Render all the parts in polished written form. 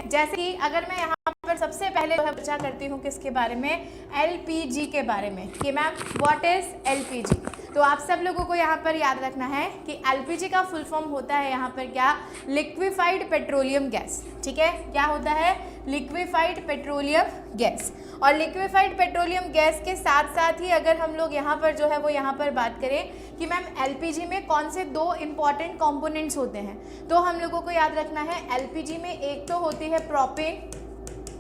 जैसे कि अगर मैं यहाँ पर सबसे पहले चर्चा करती हूँ किसके बारे में, एलपीजी के बारे में, कि मैम व्हाट इज एलपीजी। तो आप सब लोगों को यहाँ पर याद रखना है कि एलपीजी का फुल फॉर्म होता है यहाँ पर क्या, लिक्विफाइड पेट्रोलियम गैस। ठीक है, क्या होता है, लिक्विफाइड पेट्रोलियम गैस। और लिक्विफाइड पेट्रोलियम गैस के साथ साथ ही अगर हम लोग यहाँ पर जो है वो यहाँ पर बात करें कि मैम एलपीजी में कौन से दो इम्पॉर्टेंट कंपोनेंट्स होते हैं, तो हम लोगों को याद रखना है एलपीजी में एक तो होती है प्रोपेन,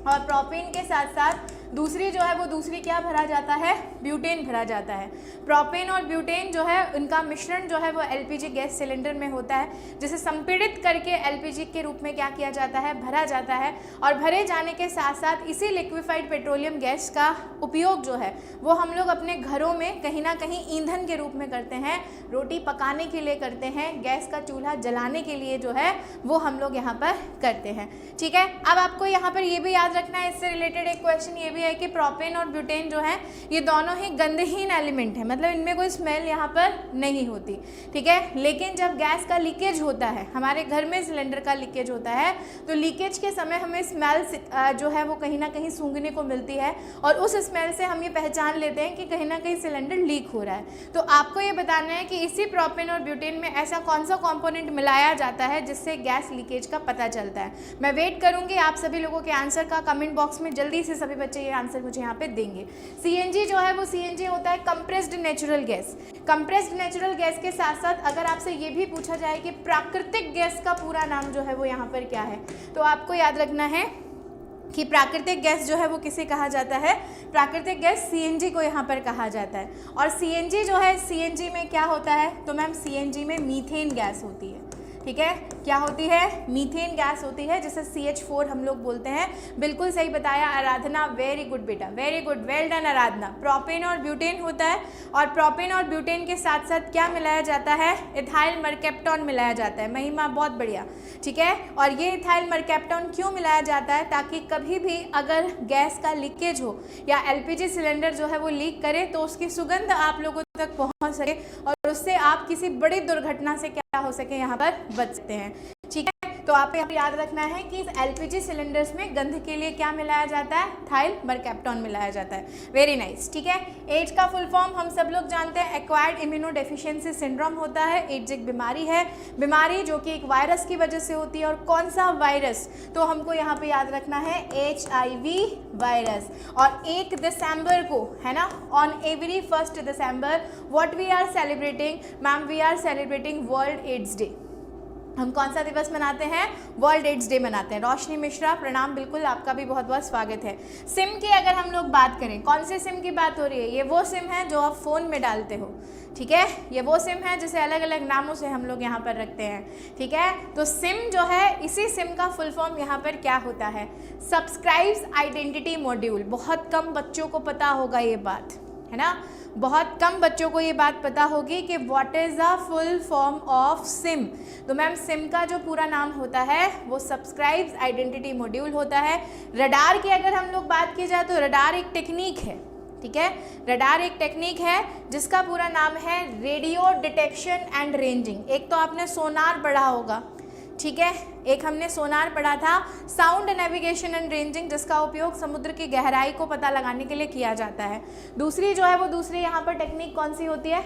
और प्रोपेन के साथ साथ दूसरी जो है वो दूसरी क्या भरा जाता है, ब्यूटेन भरा जाता है। प्रोपेन और ब्यूटेन जो है उनका मिश्रण जो है वो एलपीजी गैस सिलेंडर में होता है, जिसे संपीड़ित करके एलपीजी के रूप में क्या किया जाता है, भरा जाता है। और भरे जाने के साथ साथ इसी लिक्विफाइड पेट्रोलियम गैस का उपयोग जो है वो हम लोग अपने घरों में कहीं ना कहीं ईंधन के रूप में करते हैं, रोटी पकाने के लिए करते हैं, गैस का चूल्हा जलाने के लिए जो है वो हम लोग यहाँ पर करते हैं। ठीक है, अब आपको यहाँ पर ये भी याद रखना है, इससे रिलेटेड एक क्वेश्चन ये भी है कि प्रोपेन और ब्यूटेन जो है ये दोनों ही गंधहीन एलिमेंट है, मतलब इनमें कोई स्मेल यहाँ पर नहीं होती। ठीक है, लेकिन जब गैस का लीकेज होता है, हमारे घर में सिलेंडर का लीकेज होता है, तो लीकेज के समय हमें स्मेल जो है वो कहीं ना कहीं सूंघने को मिलती है, और उस स्मेल से हम ये पहचान लेते हैं कि कहीं ना कहीं सिलेंडर लीक हो रहा है। तो आपको ये बताना है कि इसी प्रोपेन और ब्यूटेन में ऐसा कौन सा कॉम्पोनेंट मिलाया जाता है जिससे गैस लीकेज का पता चलता है। मैं वेट करूंगी आप सभी लोगों के आंसर का, कमेंट बॉक्स में जल्दी से सभी बच्चे ये आंसर मुझे यहाँ पे देंगे। सीएनजी जो है वो सीएनजी होता है compressed natural gas. Compressed natural gas के साथ साथ अगर आपसे ये भी पूछा जाए कि प्राकृतिक गैस का पूरा नाम जो है वो यहाँ पर क्या है, तो आपको याद रखना है कि प्राकृतिक गैस जो है वो किसे कहा जाता है, प्राकृतिक गैस सीएनजी को यहाँ पर कहा जाता है। और सीएनजी जो है, सीएनजी में क्या होता है, तो मैम सीएनजी में मीथेन गैस होती है। ठीक है, क्या होती है, मीथेन गैस होती है, जिसे CH4 हम लोग बोलते हैं। बिल्कुल सही बताया आराधना, वेरी गुड बेटा, वेरी गुड, वेल डन आराधना। प्रोपेन और ब्यूटेन होता है, और प्रोपेन और ब्यूटेन के साथ साथ क्या मिलाया जाता है, इथाइल मरकैप्टॉन मिलाया जाता है। महिमा बहुत बढ़िया। ठीक है, और ये इथाइल मरकैप्टॉन क्यों मिलाया जाता है, ताकि कभी भी अगर गैस का लीकेज हो या एलपीजी सिलेंडर जो है वो लीक करे तो उसकी सुगंध आप लोगों तक पहुंच सके, और उससे आप किसी बड़ी दुर्घटना से क्या हो सके यहाँ पर बच सकते हैं। ठीक है, तो आप यहाँ याद रखना है कि एलपीजी सिलेंडर्स में गंध के लिए क्या मिलाया जाता है, इथाइल मरकैप्टॉन मिलाया जाता है। Very nice. ठीक है, एड्स का फुल फॉर्म हम सब लोग जानते हैं, एक्वायर्ड इम्यूनो डेफिशिएंसी सिंड्रोम होता है। एड्स एक बीमारी है, बीमारी जो कि एक वायरस की वजह से होती है। और कौन सा वायरस, तो हमको यहाँ पे याद रखना है HIV वायरस। और 1 दिसंबर को है ना, on every 1 December what we are celebrating, ma'am we are celebrating world AIDS day. हम कौन सा दिवस मनाते हैं, वर्ल्ड एड्स डे मनाते हैं। रोशनी मिश्रा प्रणाम, बिल्कुल आपका भी बहुत बहुत स्वागत है। सिम की अगर हम लोग बात करें, कौन से सिम की बात हो रही है, ये वो सिम है जो आप फ़ोन में डालते हो। ठीक है, ये वो सिम है जिसे अलग अलग नामों से हम लोग यहाँ पर रखते हैं। ठीक है, तो सिम जो है, इसी सिम का फुल फॉर्म यहाँ पर क्या होता है, सब्सक्राइब्स आइडेंटिटी मॉड्यूल। बहुत कम बच्चों को पता होगा ये बात, है ना, बहुत कम बच्चों को ये बात पता होगी कि what is the full form of SIM. तो मैम सिम का जो पूरा नाम होता है वो सब्सक्राइब्स आइडेंटिटी मॉड्यूल होता है। रडार की अगर हम लोग बात की जाए तो रडार एक टेक्निक है। ठीक है, रडार एक टेक्निक है जिसका पूरा नाम है रेडियो डिटेक्शन एंड रेंजिंग। एक तो आपने सोनार पढ़ा होगा, ठीक है, एक हमने सोनार पढ़ा था, साउंड नेविगेशन एंड रेंजिंग, जिसका उपयोग समुद्र की गहराई को पता लगाने के लिए किया जाता है। दूसरी जो है वो दूसरी यहाँ पर टेक्निक कौन सी होती है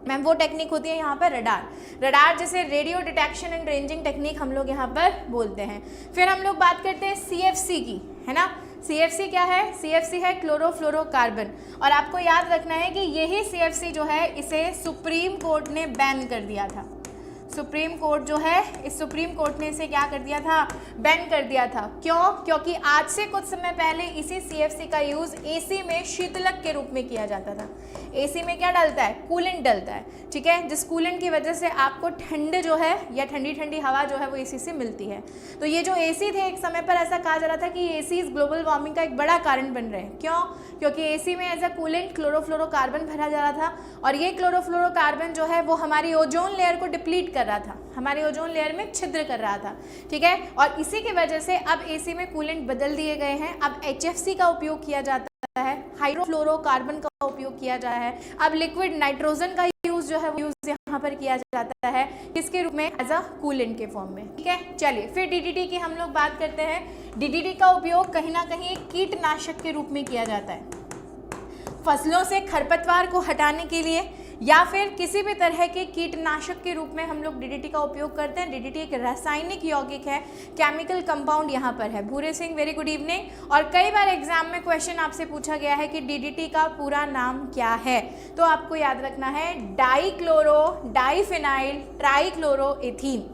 मैम, वो टेक्निक होती है यहाँ पर रडार। रडार जैसे radio detection and ranging technique हम लोग यहाँ पर बोलते हैं। फिर हम लोग बात करते हैं CFC की, है ना। CFC क्या है, CFC है क्लोरोफ्लोरोकार्बन। और आपको याद रखना है कि यही CFC जो है इसे सुप्रीम कोर्ट ने बैन कर दिया था। सुप्रीम कोर्ट जो है, इस सुप्रीम कोर्ट ने इसे क्या कर दिया था, बैन कर दिया था। क्यों, क्योंकि आज से कुछ समय पहले इसी CFC का यूज़ AC में शीतलक के रूप में किया जाता था। AC में क्या डलता है, कूलेंट डलता है। ठीक है, जिस कूलेंट की वजह से आपको ठंड जो है या ठंडी ठंडी हवा जो है वो AC से मिलती है। तो ये जो AC थे, एक समय पर ऐसा कहा जा रहा था कि ACs ग्लोबल वार्मिंग का एक बड़ा कारण बन रहे हैं। क्यों, क्योंकि AC में एज अ कूलेंट क्लोरोफ्लोरोकार्बन भरा जा रहा था, और ये क्लोरोफ्लोरोकार्बन जो है वो हमारी ओजोन लेयर को डिप्लीट कर रहा था, हमारे ओजोन लेयर में छिद्र कर रहा था। ठीक है, और इसी की वजह से अब AC में कूलेंट बदल दिए गए हैं। अब HFC का उपयोग किया जाता है, हाइड्रोफ्लोरोकार्बन का उपयोग किया जा रहा है। अब लिक्विड नाइट्रोजन का यूज़ जो है वो यूज़ यहाँ यहाँ पर किया जाता है, किसके रूप में, एज अ कूलेंट के फॉर्म में। ठीक है, चलिए फिर डीडीटी की हम लोग बात करते हैं। डीडीटी का उपयोग कहीं ना कहीं एक कीटनाशक के रूप में किया जाता है, फसलों से खरपतवार को हटाने के लिए या फिर किसी भी तरह के कीटनाशक के रूप में हम लोग डीडीटी का उपयोग करते हैं। डीडीटी एक रासायनिक यौगिक है, केमिकल कंपाउंड यहाँ पर है। भूरे सिंह वेरी गुड इवनिंग। और कई बार एग्जाम में क्वेश्चन आपसे पूछा गया है कि डीडीटी का पूरा नाम क्या है, तो आपको याद रखना है डाइक्लोरो डाइफिनाइल ट्राइक्लोरोएथीन।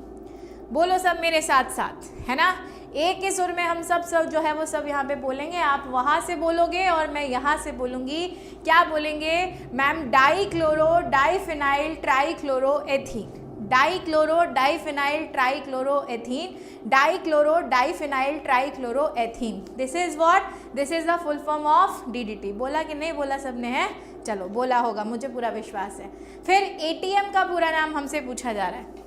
बोलो सब मेरे साथ साथ, है ना, एक ही सुर में हम सब जो है वो सब यहाँ पे बोलेंगे। आप वहाँ से बोलोगे और मैं यहाँ से बोलूँगी। क्या बोलेंगे ma'am? Dichloro diphenyl trichloroethene, dichloro diphenyl trichloroethene, dichloro diphenyl trichloroethene. This is what, this is the full form of DDT. बोला कि नहीं बोला सबने? है, चलो बोला होगा, मुझे पूरा विश्वास है। फिर एटीएम का पूरा नाम हमसे पूछा जा रहा है।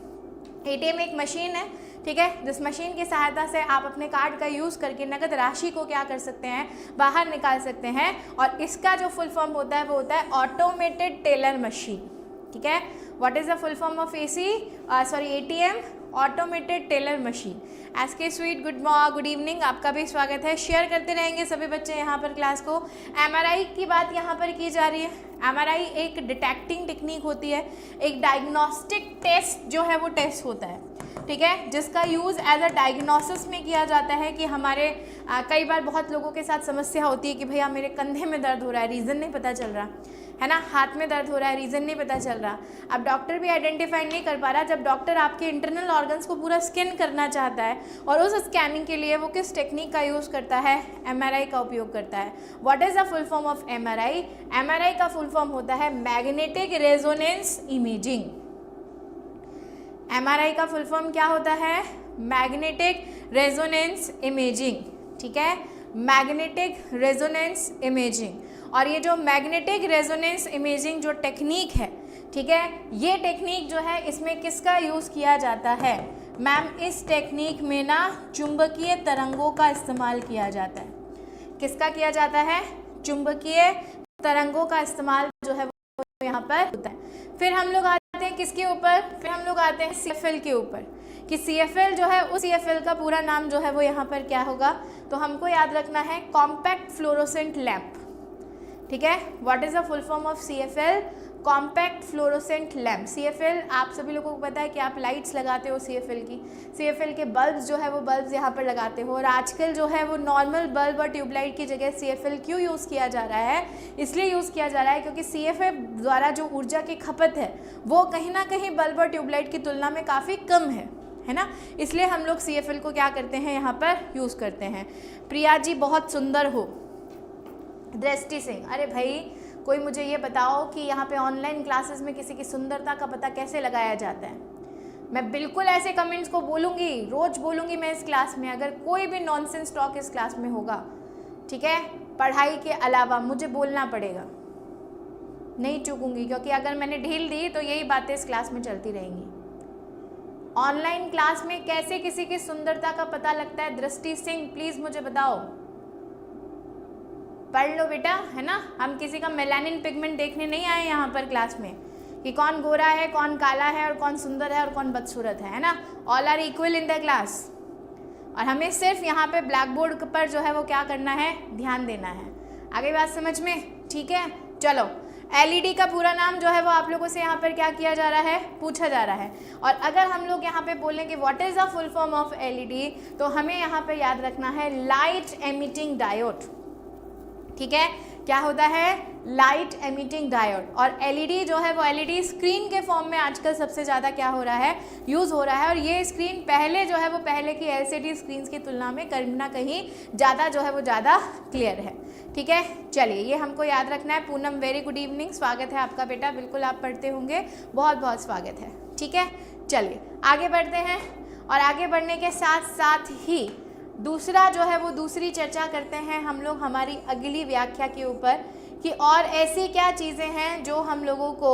एटीएम एक मशीन है, ठीक है, जिस मशीन की सहायता से आप अपने कार्ड का यूज़ करके नगद राशि को क्या कर सकते हैं, बाहर निकाल सकते हैं। और इसका जो फुल फॉर्म होता है वो होता है ऑटोमेटेड टेलर मशीन। ठीक है, what is the full form of ATM? Automated teller machine. S के स्वीट गुड इवनिंग, आपका भी स्वागत है। शेयर करते रहेंगे सभी बच्चे यहाँ पर क्लास को। एमआरआई की बात यहाँ पर की जा रही है। एमआरआई एक डिटेक्टिंग टेक्निक होती है, एक डायग्नोस्टिक टेस्ट जो है वो टेस्ट होता है, ठीक है, जिसका यूज़ एज अ डायग्नोसिस में किया जाता है कि हमारे कई बार बहुत लोगों के साथ समस्या होती है कि भैया मेरे कंधे में दर्द हो रहा है, रीज़न नहीं पता चल रहा है ना, हाथ में दर्द हो रहा है, रीज़न नहीं पता चल रहा। अब डॉक्टर भी आइडेंटिफाई नहीं कर पा रहा। जब डॉक्टर आपके इंटरनल ऑर्गन्स को पूरा स्कैन करना चाहता है और उस स्कैनिंग के लिए वो किस टेक्निक का यूज़ करता है? एमआरआई का उपयोग करता है। What is the full form of MRI? MRI का फुल फॉर्म होता है मैग्नेटिक रेजोनेंस इमेजिंग। एमआरआई का फुल फॉर्म क्या होता है? Magnetic resonance imaging. ठीक है, मैग्नेटिक रेजोनेंस इमेजिंग। और ये जो मैग्नेटिक रेजोनेंस इमेजिंग जो टेक्निक है, ठीक है, ये टेक्निक जो है इसमें किसका यूज़ किया जाता है? मैम इस टेक्निक में ना चुंबकीय तरंगों का इस्तेमाल किया जाता है। किसका किया जाता है? चुंबकीय तरंगों का इस्तेमाल जो है वो यहाँ पर होता है। फिर हम लोग आते हैं किसके ऊपर? फिर हम लोग आते हैं CFL के ऊपर, कि CFL जो है उस CFL का पूरा नाम जो है वो यहाँ पर क्या होगा? तो हमको याद रखना है कॉम्पैक्ट फ्लोरोसेंट लैंप। ठीक है, what is the full form of CFL? Compact fluorescent lamp. CFL आप सभी लोगों को पता है कि आप लाइट्स लगाते हो CFL की, CFL के बल्ब्स जो है वो बल्ब्स यहाँ पर लगाते हो। और आजकल जो है वो नॉर्मल बल्ब और ट्यूबलाइट की जगह CFL क्यों यूज़ किया जा रहा है? इसलिए यूज़ किया जा रहा है क्योंकि CFL द्वारा जो ऊर्जा की खपत है वो कहीं ना कहीं बल्ब और ट्यूबलाइट की तुलना में काफ़ी कम है ना, इसलिए हम लोग CFL को क्या करते हैं, यहाँ पर यूज़ करते हैं। प्रिया जी बहुत सुंदर हो। दृष्टि सिंह, अरे भाई कोई मुझे ये बताओ कि यहाँ पे ऑनलाइन क्लासेस में किसी की सुंदरता का पता कैसे लगाया जाता है? मैं बिल्कुल ऐसे कमेंट्स को बोलूँगी, रोज़ बोलूँगी मैं इस क्लास में, अगर कोई भी नॉनसेंस टॉक इस क्लास में होगा, ठीक है, पढ़ाई के अलावा मुझे बोलना पड़ेगा, नहीं चूकूँगी, क्योंकि अगर मैंने ढील दी तो यही बातें इस क्लास में चलती रहेंगी। ऑनलाइन क्लास में कैसे किसी की सुंदरता का पता लगता है? दृष्टि सिंह प्लीज़ मुझे बताओ। पढ़ लो बेटा, है ना, हम किसी का मेलानिन पिगमेंट देखने नहीं आए यहाँ पर क्लास में कि कौन गोरा है, कौन काला है और कौन सुंदर है और कौन बदसूरत है ना। All are equal in the class. और हमें सिर्फ यहाँ पे ब्लैक बोर्ड पर जो है वो क्या करना है, ध्यान देना है। आगे बात समझ में? ठीक है, चलो। LED का पूरा नाम जो है वो आप लोगों से यहाँ पर क्या किया जा रहा है, पूछा जा रहा है। और अगर हम लोग यहाँ पे बोलेंगे what is the full form of LED, तो हमें यहाँ पर याद रखना है लाइट एमिटिंग डायोड। ठीक है, क्या होता है? Light emitting diode. और LED जो है वो LED स्क्रीन के फॉर्म में आजकल सबसे ज़्यादा क्या हो रहा है, यूज़ हो रहा है। और ये स्क्रीन पहले जो है वो पहले की LCD स्क्रीन्स की तुलना में कहीं ना कहीं ज़्यादा जो है वो ज़्यादा क्लियर है। ठीक है, चलिए ये हमको याद रखना है। पूनम वेरी गुड इवनिंग, स्वागत है आपका बेटा, बिल्कुल आप पढ़ते होंगे, बहुत बहुत स्वागत है। ठीक है, चलिए आगे बढ़ते हैं। और आगे बढ़ने के साथ साथ ही दूसरा जो है वो दूसरी चर्चा करते हैं हम लोग हमारी अगली व्याख्या के ऊपर, कि और ऐसी क्या चीज़ें हैं जो हम लोगों को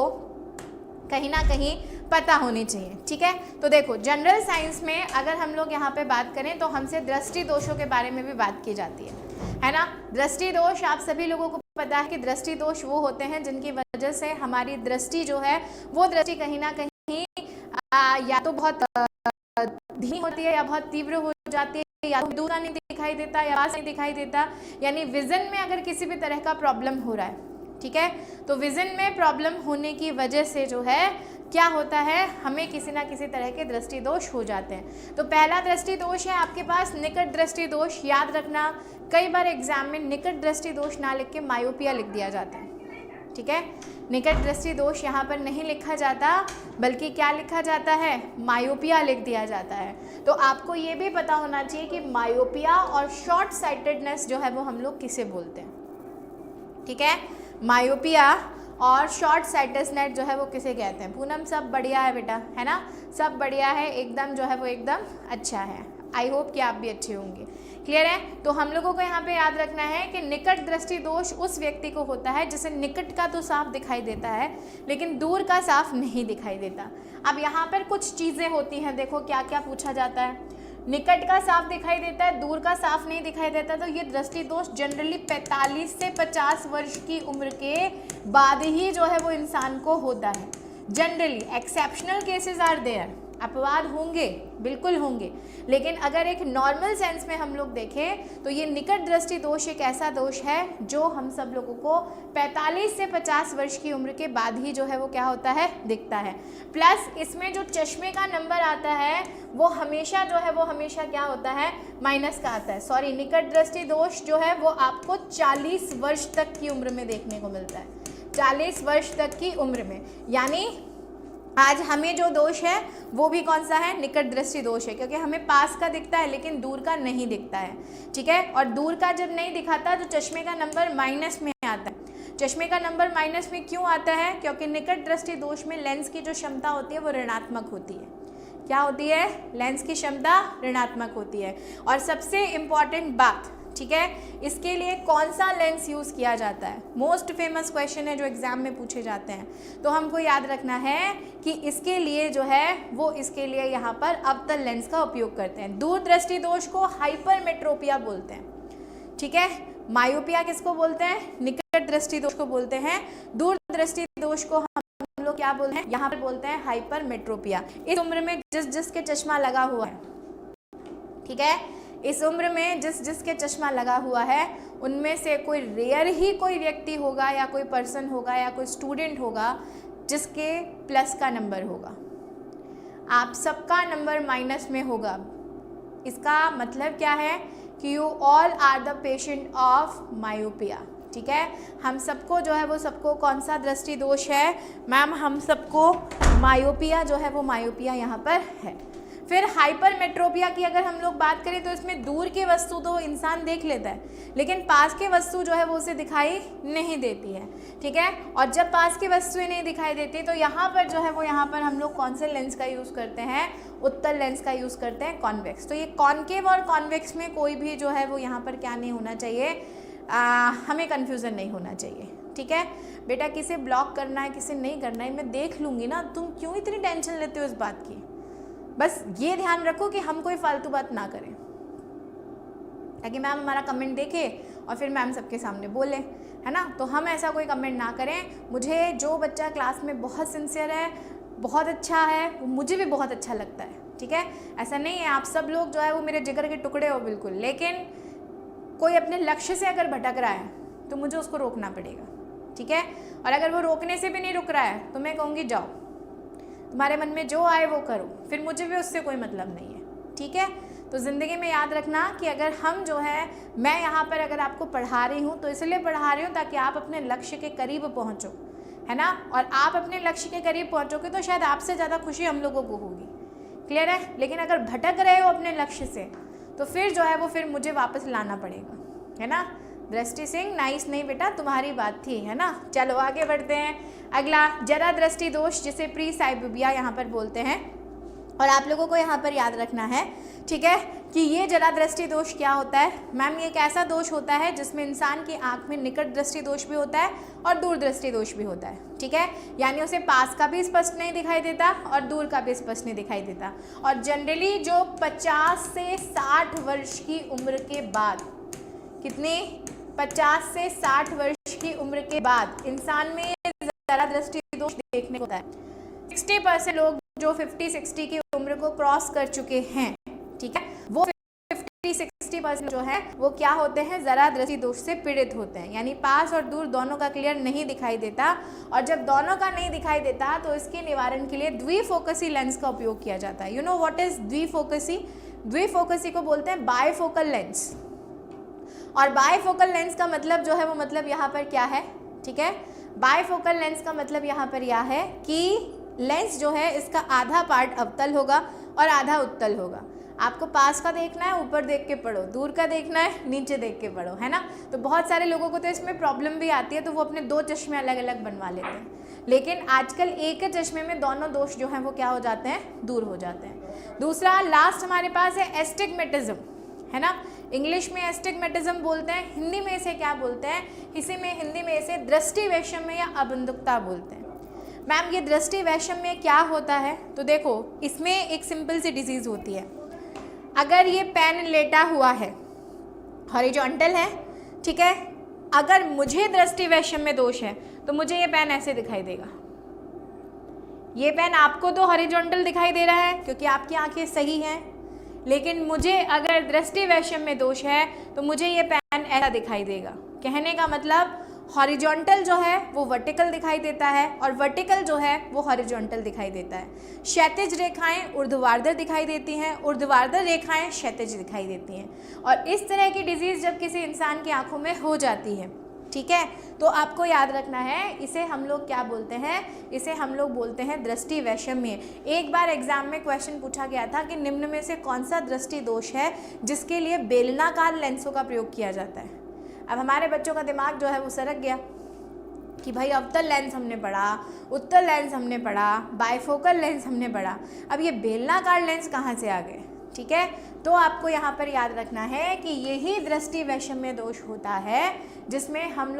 कहीं ना कहीं पता होनी चाहिए। ठीक है, तो देखो जनरल साइंस में अगर हम लोग यहाँ पे बात करें तो हमसे दृष्टि दोषों के बारे में भी बात की जाती है ना। दृष्टि दोष आप सभी लोगों को पता है कि दृष्टि दोष वो होते हैं जिनकी वजह से हमारी दृष्टि जो है वो दृष्टि कहीं ना कहीं ही या तो बहुत धीमी होती है या बहुत तीव्र हो जाती है, या तो दूर नहीं दिखाई देता या पास नहीं दिखाई देता, यानी विजन में अगर किसी भी तरह का प्रॉब्लम हो रहा है, ठीक है, तो विजन में प्रॉब्लम होने की वजह से जो है क्या होता है, हमें किसी ना किसी तरह के दृष्टि दोष हो जाते हैं। तो पहला दृष्टि दोष है आपके पास निकट दृष्टि दोष। याद रखना, कई बार एग्जाम में निकट दृष्टि दोष ना लिख के मायोपिया लिख दिया जाता है, ठीक है। निकट दृष्टि दोष यहाँ पर नहीं लिखा जाता, बल्कि क्या लिखा जाता है, मायोपिया लिख दिया जाता है। तो आपको ये भी पता होना चाहिए कि मायोपिया और शॉर्ट साइटेडनेस जो है वो हम लोग किसे बोलते हैं, ठीक है। मायोपिया और शॉर्ट साइटेडनेस जो है वो किसे कहते हैं। पूनम सब बढ़िया है बेटा, है ना, सब बढ़िया है एकदम, जो है वो एकदम अच्छा है। आई होप कि आप भी अच्छे होंगे। क्लियर है। तो हम लोगों को यहाँ पे याद रखना है कि निकट दृष्टि दोष उस व्यक्ति को होता है जिसे निकट का तो साफ दिखाई देता है लेकिन दूर का साफ नहीं दिखाई देता। अब यहाँ पर कुछ चीज़ें होती हैं, देखो क्या क्या पूछा जाता है। निकट का साफ दिखाई देता है, दूर का साफ नहीं दिखाई देता, तो ये दृष्टि दोष जनरली 45 से 50 वर्ष की उम्र के बाद ही जो है वो इंसान को होता है। Generally, exceptional cases are there, अपवाद होंगे, बिल्कुल होंगे, लेकिन अगर एक नॉर्मल सेंस में हम लोग देखें तो ये निकट दृष्टि दोष एक ऐसा दोष है जो हम सब लोगों को 45 से 50 वर्ष की उम्र के बाद ही जो है वो क्या होता है, दिखता है। प्लस इसमें जो चश्मे का नंबर आता है वो हमेशा जो है वो हमेशा क्या होता है, माइनस का आता है। सॉरी, निकट दृष्टि दोष जो है वो आपको 40 वर्ष तक की उम्र में देखने को मिलता है, 40 वर्ष तक की उम्र में। यानी आज हमें जो दोष है वो भी कौन सा है, निकट दृष्टि दोष है, क्योंकि हमें पास का दिखता है लेकिन दूर का नहीं दिखता है, ठीक है। और दूर का जब नहीं दिखाता तो चश्मे का नंबर माइनस में आता है। चश्मे का नंबर माइनस में क्यों आता है, क्योंकि निकट दृष्टि दोष में लेंस की जो क्षमता होती है वो ऋणात्मक होती है। क्या होती है, लेंस की क्षमता ऋणात्मक होती है। और सबसे इम्पॉर्टेंट बात, ठीक है, इसके लिए कौन सा लेंस यूज़ किया जाता है, मोस्ट फेमस क्वेश्चन है जो एग्जाम में पूछे जाते हैं। तो हमको याद रखना है कि इसके लिए जो है वो इसके लिए यहाँ पर अवतल लेंस का उपयोग करते हैं। दूर दृष्टि दोष को हाइपरमेट्रोपिया बोलते हैं, ठीक है। मायोपिया किसको बोलते हैं, निकट दृष्टि दोष को बोलते हैं। दूर दृष्टि दोष को हम लोग क्या बोलते हैं, यहाँ पर बोलते हैं हाइपरमेट्रोपिया। इस उम्र में जिस जिसके चश्मा लगा हुआ है, ठीक है, इस उम्र में जिस जिसके चश्मा लगा हुआ है उनमें से कोई रेयर ही कोई व्यक्ति होगा या कोई पर्सन होगा या कोई स्टूडेंट होगा जिसके प्लस का नंबर होगा। आप सबका नंबर माइनस में होगा। इसका मतलब क्या है कि you all are the patient of myopia, ठीक है। हम सबको जो है वो सबको कौन सा दृष्टि दोष है, मैम हम सबको मायोपिया जो है वो मायोपिया यहाँ पर है। फिर हाइपरमेट्रोपिया की अगर हम लोग बात करें तो इसमें दूर की वस्तु तो इंसान देख लेता है लेकिन पास की वस्तु जो है वो उसे दिखाई नहीं देती है, ठीक है। और जब पास की वस्तुएं नहीं दिखाई देती तो यहाँ पर जो है वो यहाँ पर हम लोग कौन से लेंस का यूज़ करते हैं, उत्तल लेंस का यूज़ करते हैं, कॉन्वेक्स। तो ये कॉन्केव और कॉन्वेक्स में कोई भी जो है वो यहाँ पर क्या नहीं होना चाहिए, हमें कन्फ्यूज़न नहीं होना चाहिए, ठीक है। बेटा किसे ब्लॉक करना है किसे नहीं करना है मैं देख लूँगी ना, तुम क्यों इतनी टेंशन लेते हो इस बात की। बस ये ध्यान रखो कि हम कोई फालतू बात ना करें ताकि मैम हमारा कमेंट देखे और फिर मैम सबके सामने बोले, है ना। तो हम ऐसा कोई कमेंट ना करें। मुझे जो बच्चा क्लास में बहुत सिंसियर है, बहुत अच्छा है, वो मुझे भी बहुत अच्छा लगता है, ठीक है। ऐसा नहीं है आप सब लोग जो है वो मेरे जिगर के टुकड़े हो बिल्कुल, लेकिन कोई अपने लक्ष्य से अगर भटक रहा है तो मुझे उसको रोकना पड़ेगा, ठीक है। और अगर वो रोकने से भी नहीं रुक रहा है तो मैं कहूँगी जाओ, तुम्हारे मन में जो आए वो करो, फिर मुझे भी उससे कोई मतलब नहीं है, ठीक है। तो ज़िंदगी में याद रखना कि अगर हम जो है, मैं यहाँ पर अगर आपको पढ़ा रही हूँ तो इसलिए पढ़ा रही हूँ ताकि आप अपने लक्ष्य के करीब पहुँचो, है ना। और आप अपने लक्ष्य के करीब पहुँचोगे तो शायद आपसे ज़्यादा खुशी हम लोगों को होगी, क्लियर है। लेकिन अगर भटक रहे हो अपने लक्ष्य से तो फिर जो है वो फिर मुझे वापस लाना पड़ेगा, है ना। दृष्टि सिंह नाइस नहीं बेटा, तुम्हारी बात थी, है ना। चलो आगे बढ़ते हैं। अगला जरा दृष्टि दोष जिसे प्री साइबोबिया यहाँ पर बोलते हैं, और आप लोगों को यहाँ पर याद रखना है, ठीक है, कि ये जरा दृष्टि दोष क्या होता है। मैम ये एक ऐसा दोष होता है जिसमें इंसान की आंख में निकट दृष्टि दोष भी होता है और दूर दृष्टि दोष भी होता है, ठीक है। यानी उसे पास का भी स्पष्ट नहीं दिखाई देता और दूर का भी स्पष्ट नहीं दिखाई देता। और जनरली जो 50 से 60 वर्ष की उम्र के बाद, कितनी, 50 से 60 वर्ष की उम्र के बाद इंसान में जरा दृष्टि दोष देखने को होता है। 60% लोग जो 50-60 की उम्र को क्रॉस कर चुके हैं, ठीक है, वो 50-60% जो है वो क्या होते हैं, जरा दृष्टि दोष से पीड़ित होते हैं, यानी पास और दूर दोनों का क्लियर नहीं दिखाई देता। और जब दोनों का नहीं दिखाई देता तो इसके निवारण के लिए द्विफोकसी लेंस का उपयोग किया जाता है। यू नो व्हाट इज द्विफोकसी? द्विफोकसी को बोलते हैं बायफोकल लेंस। और बायफोकल लेंस का मतलब जो है वो मतलब यहाँ पर क्या है, ठीक है, बायफोकल लेंस का मतलब यहाँ पर यह है कि लेंस जो है इसका आधा पार्ट अवतल होगा और आधा उत्तल होगा। आपको पास का देखना है ऊपर देख के पढ़ो, दूर का देखना है नीचे देख के पढ़ो, है ना। तो बहुत सारे लोगों को तो इसमें प्रॉब्लम भी आती है, तो वो अपने 2 चश्मे अलग अलग बनवा लेते हैं, लेकिन आजकल एक ही चश्मे में दोनों दोष जो हैं वो क्या हो जाते हैं, दूर हो जाते हैं। दूसरा लास्ट हमारे पास है एस्टिग्मेटिज्म, है ना। इंग्लिश में एस्टिग्मेटिज्म बोलते हैं, हिंदी में इसे क्या बोलते हैं, हिंदी में इसे दृष्टि वैषम्य या अबंधुकता बोलते हैं। मैम ये दृष्टि वैषम्य क्या होता है? तो देखो इसमें एक सिंपल सी डिजीज़ होती है। अगर ये पेन लेटा हुआ है, हॉरिजॉन्टल है, ठीक है, अगर मुझे दृष्टि वैषम्य दोष है तो मुझे ये पेन ऐसे दिखाई देगा। ये पेन आपको तो हॉरिजॉन्टल दिखाई दे रहा है क्योंकि आपकी आंखें सही हैं, लेकिन मुझे अगर दृष्टि वैषम्य दोष है तो मुझे ये पेन ऐसा दिखाई देगा। कहने का मतलब हॉरिजॉन्टल जो है वो वर्टिकल दिखाई देता है और वर्टिकल जो है वो हॉरिजॉन्टल दिखाई देता है। क्षैतिज रेखाएं ऊर्ध्वाधर दिखाई देती हैं, ऊर्ध्वाधर रेखाएं क्षैतिज दिखाई देती हैं। और इस तरह की डिजीज़ जब किसी इंसान की आंखों में हो जाती है, ठीक है, तो आपको याद रखना है इसे हम लोग क्या बोलते हैं, इसे हम लोग बोलते हैं दृष्टि वैषम्य। एक बार एग्जाम में क्वेश्चन पूछा गया था कि निम्न में से कौन सा दृष्टि दोष है जिसके लिए बेलनाकार लेंसों का प्रयोग किया जाता है। अब हमारे बच्चों का दिमाग जो है वो सरक गया कि भाई अवतल लेंस हमने पढ़ा, उत्तल लेंस हमने पढ़ा, बायफोकल लेंस हमने पढ़ा, अब ये बेलनाकार लेंस कहाँ से आ गए, ठीक है। तो आपको यहाँ पर याद रखना है कि यही दृष्टि वैषम्य दोष होता है जिसमें हम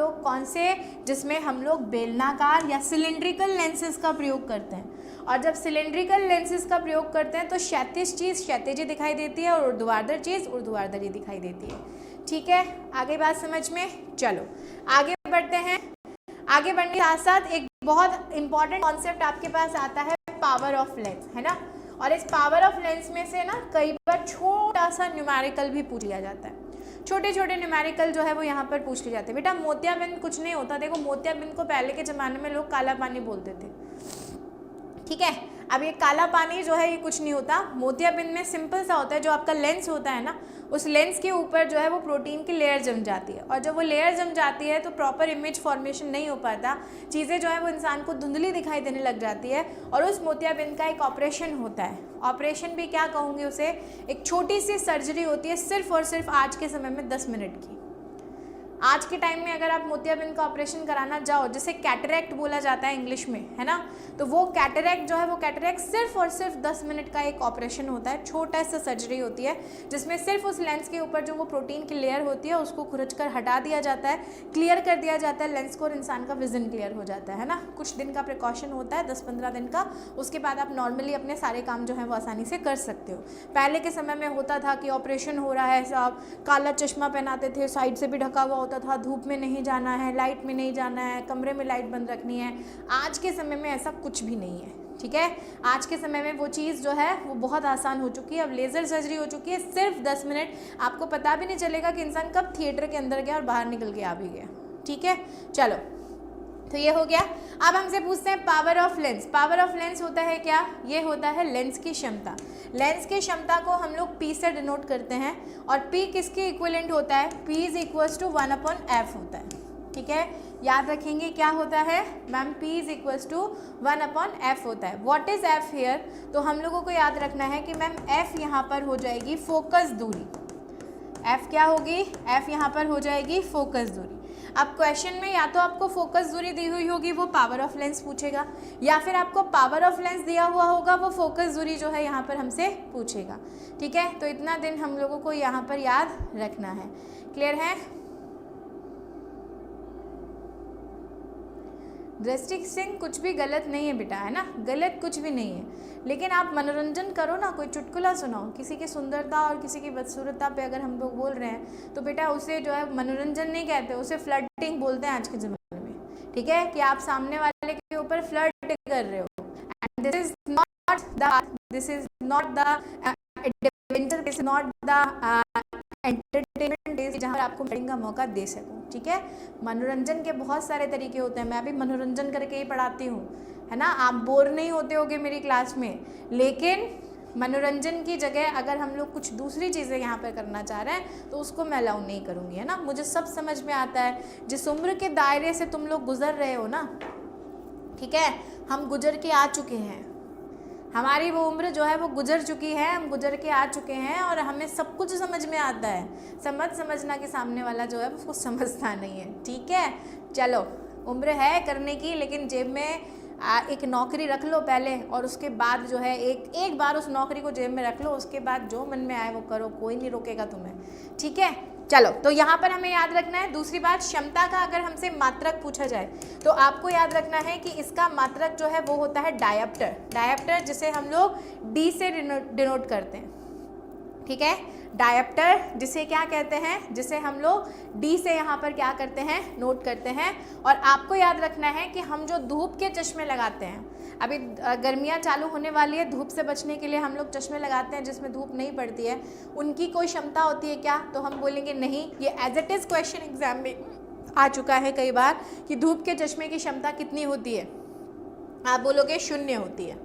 लोग बेलनाकार या सिलिंड्रिकल लेंसेज का प्रयोग करते हैं। और जब सिलिंड्रिकल लेंसेज का प्रयोग करते हैं तो क्षैतिज चीज़ क्षैतिज ही दिखाई देती है और ऊर्ध्वाधर चीज़ ऊर्ध्वाधर ही दिखाई देती है, ठीक है। आगे बात समझ में, चलो आगे बढ़ते हैं। आगे बढ़ने के साथ साथ एक बहुत इंपॉर्टेंट कॉन्सेप्ट आपके पास आता है, पावर ऑफ लेंस, है ना। और इस पावर ऑफ लेंस में से ना कई बार छोटा सा न्यूमेरिकल भी पूछ लिया जाता है। छोटे छोटे न्यूमेरिकल जो है वो यहाँ पर पूछ लिए जाते हैं। बेटा मोतियाबिंद कुछ नहीं होता, देखो मोतियाबिंद को पहले के ज़माने में लोग काला पानी बोलते थे, ठीक है। अब ये काला पानी जो है ये कुछ नहीं होता, मोतियाबिंद में सिंपल सा होता है, जो आपका लेंस होता है ना उस लेंस के ऊपर जो है वो प्रोटीन की लेयर जम जाती है, और जब वो लेयर जम जाती है तो प्रॉपर इमेज फॉर्मेशन नहीं हो पाता, चीज़ें जो है वो इंसान को धुंधली दिखाई देने लग जाती है। और उस मोतियाबिंद का एक ऑपरेशन होता है, ऑपरेशन भी क्या कहूँगी उसे, एक छोटी सी सर्जरी होती है, सिर्फ और सिर्फ आज के समय में 10 मिनट की। आज के टाइम में अगर आप मोतियाबिंद का ऑपरेशन कराना जाओ, जिसे कैटरैक्ट बोला जाता है इंग्लिश में, है ना, तो वो कैटरैक्ट जो है वो कैटरैक्ट सिर्फ और सिर्फ 10 मिनट का एक ऑपरेशन होता है, छोटा सा सर्जरी होती है जिसमें सिर्फ उस लेंस के ऊपर जो वो प्रोटीन की लेयर होती है उसको खुरच कर हटा दिया जाता है, क्लियर कर दिया जाता है लेंस को और इंसान का विजन क्लियर हो जाता है ना। कुछ दिन का प्रिकॉशन होता है, 10-15 दिन का, उसके बाद आप नॉर्मली अपने सारे काम जो है वो आसानी से कर सकते हो। पहले के समय में होता था कि ऑपरेशन हो रहा है, साहब काला चश्मा पहनाते थे, साइड से भी ढका हुआ होता था, धूप में नहीं जाना है, लाइट में नहीं जाना है, कमरे में लाइट बंद रखनी है। आज के समय में ऐसा कुछ भी नहीं है, ठीक है। आज के समय में वो चीज़ जो है वो बहुत आसान हो चुकी है, अब लेज़र सर्जरी हो चुकी है, सिर्फ 10 मिनट, आपको पता भी नहीं चलेगा कि इंसान कब थिएटर के अंदर गया और बाहर निकल के आ भी गया, ठीक है। चलो तो ये हो गया। अब हमसे पूछते हैं power of lens. Power of lens होता है क्या, ये होता है लेंस की क्षमता। लेंस की क्षमता को हम लोग P से डिनोट करते हैं, और P किसके इक्विवेलेंट होता है, P is equals to 1/f होता है, ठीक है। याद रखेंगे क्या होता है ma'am, P is equals to 1/f होता है। व्हाट इज f हियर, तो हम लोगों को याद रखना है कि मैम f यहाँ पर हो जाएगी फोकस दूरी। f क्या होगी, f यहाँ पर हो जाएगी फोकस दूरी। अब क्वेश्चन में या तो आपको फोकस दूरी दी हुई होगी, वो पावर ऑफ लेंस पूछेगा, या फिर आपको पावर ऑफ लेंस दिया हुआ होगा, वो फोकस दूरी जो है यहाँ पर हमसे पूछेगा, ठीक है। तो इतना दिन हम लोगों को यहाँ पर याद रखना है, क्लियर है। दृष्टि सिंह कुछ भी गलत नहीं है बेटा, है ना, गलत कुछ भी नहीं है, लेकिन आप मनोरंजन करो ना, कोई चुटकुला सुनाओ, किसी की सुंदरता और किसी की बदसूरतता पे अगर हम लोग बोल रहे हैं तो बेटा उसे जो है मनोरंजन नहीं कहते, उसे फ्लर्टिंग बोलते हैं आज के ज़माने में, ठीक है, कि आप सामने वाले के ऊपर फ्लर्ट कर रहे हो, and this is not the adventure, this is not the entertainment days जहाँ आपको पढ़ने का मौका दे सकूँ, ठीक है। मनोरंजन के बहुत सारे तरीके होते हैं, मैं भी मनोरंजन करके ही पढ़ाती हूँ, है ना। आप बोर नहीं होते होगे मेरी क्लास में, लेकिन मनोरंजन की जगह अगर हम लोग कुछ दूसरी चीज़ें यहाँ पर करना चाह रहे हैं तो उसको मैं अलाउ नहीं करूँगी, है ना। मुझे सब समझ में आता है, जिस उम्र के दायरे से तुम लोग गुजर रहे हो ना, ठीक है, हम गुजर के आ चुके हैं, हमारी वो उम्र जो है वो गुजर चुकी है, हम गुजर के आ चुके हैं और हमें सब कुछ समझ में आता है। समझना कि सामने वाला जो है उसको समझता नहीं है, ठीक है। चलो, उम्र है करने की, लेकिन जेब में एक नौकरी रख लो पहले, और उसके बाद जो है एक बार उस नौकरी को जेब में रख लो, उसके बाद जो मन में आए वो करो, कोई नहीं रोकेगा तुम्हें, ठीक है। चलो, तो यहाँ पर हमें याद रखना है। दूसरी बात, क्षमता का अगर हमसे मात्रक पूछा जाए तो आपको याद रखना है कि इसका मात्रक जो है वो होता है डायप्टर, जिसे हम लोग डी से डिनोट करते हैं, ठीक है। डायप्टर जिसे क्या कहते हैं, जिसे हम लोग डी से यहाँ पर क्या करते हैं, नोट करते हैं। और आपको याद रखना है कि हम जो धूप के चश्मे लगाते हैं, अभी गर्मियाँ चालू होने वाली है, धूप से बचने के लिए हम लोग चश्मे लगाते हैं जिसमें धूप नहीं पड़ती है, उनकी कोई क्षमता होती है क्या, तो हम बोलेंगे नहीं। ये as it is question exam में आ चुका है कई बार कि धूप के चश्मे की क्षमता कितनी होती है, आप बोलोगे 0 होती है,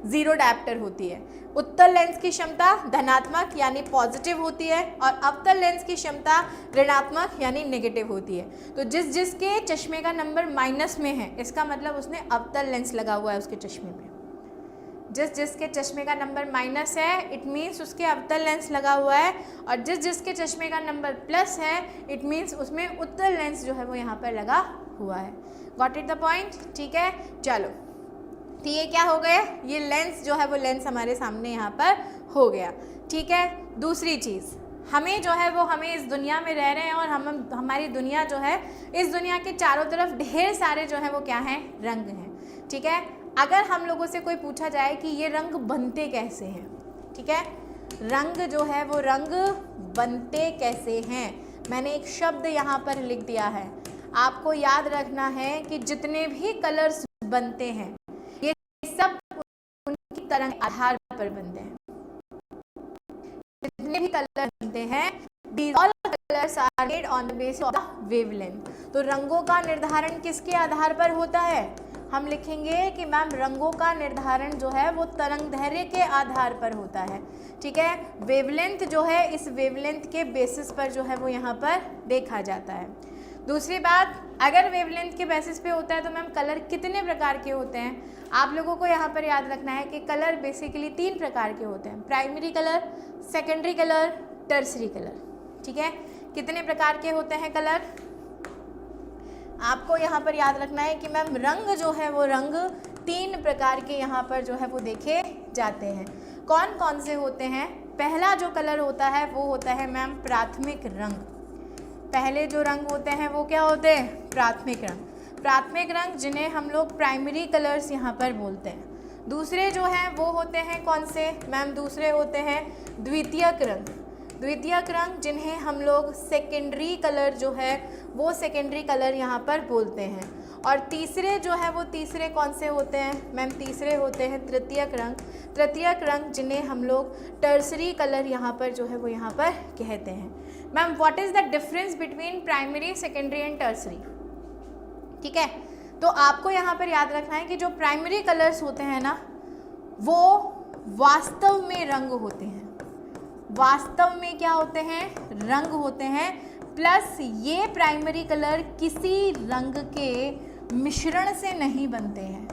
0 डायप्टर होती है। उत्तल लेंस की क्षमता धनात्मक यानी पॉजिटिव होती है, और अवतल लेंस की क्षमता ऋणात्मक यानी नेगेटिव होती है। तो जिसके चश्मे का नंबर माइनस में है, इसका मतलब उसने अवतल लेंस लगा हुआ है उसके चश्मे में। जिसके चश्मे का नंबर माइनस है, इट मीन्स उसके अवतल लेंस लगा हुआ है, और जिसके चश्मे का नंबर प्लस है, इट मीन्स उसमें उत्तल लेंस जो है वो यहाँ पर लगा हुआ है। गॉट इट द पॉइंट, ठीक है। चलो, तो ये क्या हो गया, ये लेंस जो है वो लेंस हमारे सामने यहाँ पर हो गया, ठीक है। दूसरी चीज़, हमें जो है वो, हमें इस दुनिया में रह रहे हैं और हमारी दुनिया जो है, इस दुनिया के चारों तरफ ढेर सारे जो है वो क्या हैं, रंग हैं, ठीक है। अगर हम लोगों से कोई पूछा जाए कि ये रंग बनते कैसे हैं, ठीक है, रंग जो है वो रंग बनते कैसे हैं, मैंने एक शब्द यहाँ पर लिख दिया है। आपको याद रखना है कि जितने भी कलर्स बनते हैं ये सब उनकी तरंग आधार पर बनते हैं। जितने भी कलर बनते हैं, all colors are made on the basis of the wavelength। तो रंगों का निर्धारण किसके आधार पर होता है, हम लिखेंगे कि मैम रंगों का निर्धारण जो है वो तरंग दैर्घ्य के आधार पर होता है, ठीक है। वेवलेंथ जो है, इस वेवलेंथ के बेसिस पर जो है वो यहाँ पर देखा जाता है। दूसरी बात, अगर वेवलेंथ के बेसिस पे होता है तो मैम कलर कितने प्रकार के होते हैं, आप लोगों को यहाँ पर याद रखना है कि कलर बेसिकली 3 प्रकार के होते हैं, primary colour, secondary colour, tertiary colour, ठीक है। कितने प्रकार के होते हैं कलर, आपको यहाँ पर याद रखना है कि मैम रंग जो है वो रंग 3 प्रकार के यहाँ पर जो है वो देखे जाते हैं। कौन कौन से होते हैं, पहला जो कलर होता है वो होता है मैम प्राथमिक रंग। पहले जो रंग होते हैं वो क्या होते हैं, प्राथमिक रंग। प्राथमिक रंग जिन्हें हम लोग प्राइमरी कलर्स यहाँ पर बोलते हैं। दूसरे जो हैं वो होते हैं कौन से मैम, दूसरे होते हैं द्वितीयक रंग। द्वितीयक रंग जिन्हें हम लोग सेकेंडरी कलर जो है वो सेकेंडरी कलर यहाँ पर बोलते हैं। और तीसरे जो है वो तीसरे कौन से होते हैं मैम, तीसरे होते हैं तृतीयक रंग। तृतीयक रंग जिन्हें हम लोग टर्सरी कलर यहाँ पर जो है वो यहाँ पर कहते हैं। Ma'am what is the difference between primary, secondary and tertiary, ठीक है। तो आपको यहाँ पर याद रखना है कि जो प्राइमरी कलर्स होते हैं ना वो वास्तव में रंग होते हैं, वास्तव में क्या होते हैं, रंग होते हैं। प्लस ये प्राइमरी कलर किसी रंग के मिश्रण से नहीं बनते हैं,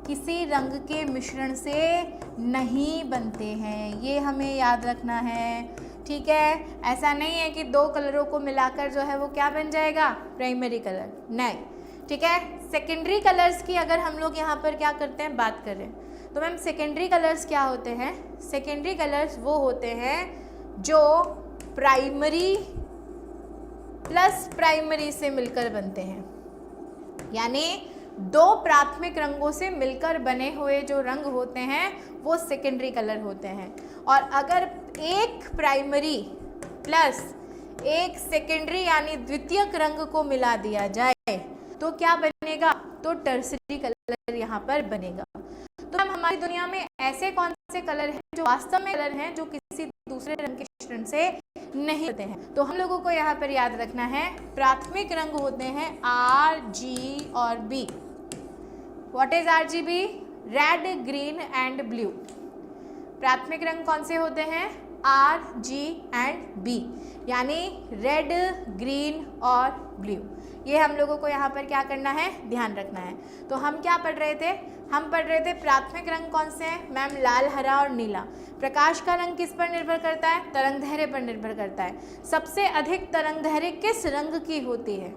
किसी रंग के मिश्रण से नहीं बनते हैं, ये हमें याद रखना है, ठीक है। ऐसा नहीं है कि 2 कलरों को मिलाकर जो है वो क्या बन जाएगा, प्राइमरी कलर, नहीं, ठीक है। सेकेंडरी कलर्स की अगर हम लोग यहाँ पर क्या करते हैं, बात करें तो मैम सेकेंडरी कलर्स क्या होते हैं, सेकेंडरी कलर्स वो होते हैं जो प्राइमरी प्लस प्राइमरी से मिलकर बनते हैं, यानी 2 प्राथमिक रंगों से मिलकर बने हुए जो रंग होते हैं वो सेकेंडरी कलर होते हैं। और अगर एक प्राइमरी प्लस एक सेकेंडरी यानी द्वितीयक रंग को मिला दिया जाए तो क्या बनेगा, तो टर्सरी कलर यहाँ पर बनेगा। तो हमारी दुनिया में ऐसे कौन से कलर हैं जो वास्तव में कलर हैं जो किसी दूसरे रंग के मिश्रण से नहीं होते हैं? तो हम लोगों को यहाँ पर याद रखना है प्राथमिक रंग होते हैं RG और B। What is RGB? Red, green and blue. प्राथमिक रंग कौन से होते हैं? RG एंड B, यानी रेड, ग्रीन और ब्लू। ये हम लोगों को यहाँ पर क्या करना है, ध्यान रखना है। तो हम क्या पढ़ रहे थे? हम पढ़ रहे थे प्राथमिक रंग कौन से हैं? मैम लाल, हरा और नीला। प्रकाश का रंग किस पर निर्भर करता है? तरंगदैर्घ्य पर निर्भर करता है। सबसे अधिक तरंगदैर्घ्य किस रंग की होती है?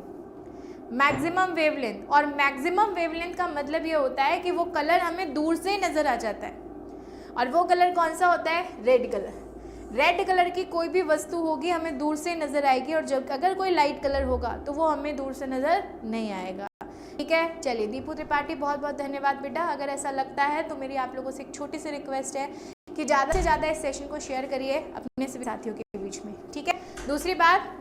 Maximum wavelength. और मैक्सिमम वेवलेंथ का मतलब ये होता है कि वो कलर हमें दूर से ही नजर आ जाता है, और वो कलर कौन सा होता है? Red colour. रेड कलर की कोई भी वस्तु होगी हमें दूर से नजर आएगी, और जब अगर कोई लाइट कलर होगा तो वो हमें दूर से नजर नहीं आएगा। ठीक है, चलिए दीपू त्रिपाठी बहुत बहुत धन्यवाद बेटा। अगर ऐसा लगता है तो मेरी आप लोगों से एक छोटी सी रिक्वेस्ट है कि ज़्यादा से ज़्यादा इस सेशन को शेयर करिए अपने सभी साथियों के बीच में। ठीक है, दूसरी बात,